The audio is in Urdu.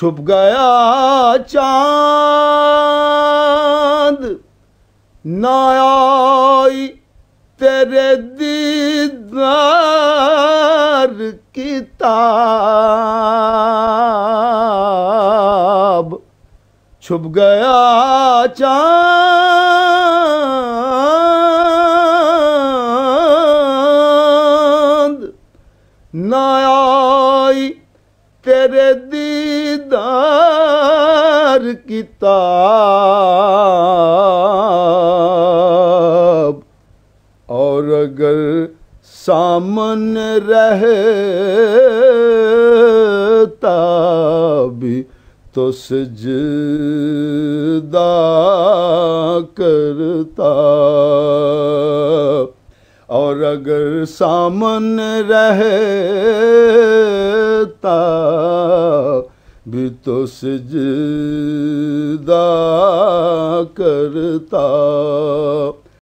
چھپ گیا چاند نہ آئی تیرے دیدار کی تاب چھپ گیا چاند نہ آئی تیرے دیدار کی تاب اور اگر سامنے رہتا بھی تو سجدہ کرتا اور اگر سامنے رہتا بھی تو سجدہ کرتا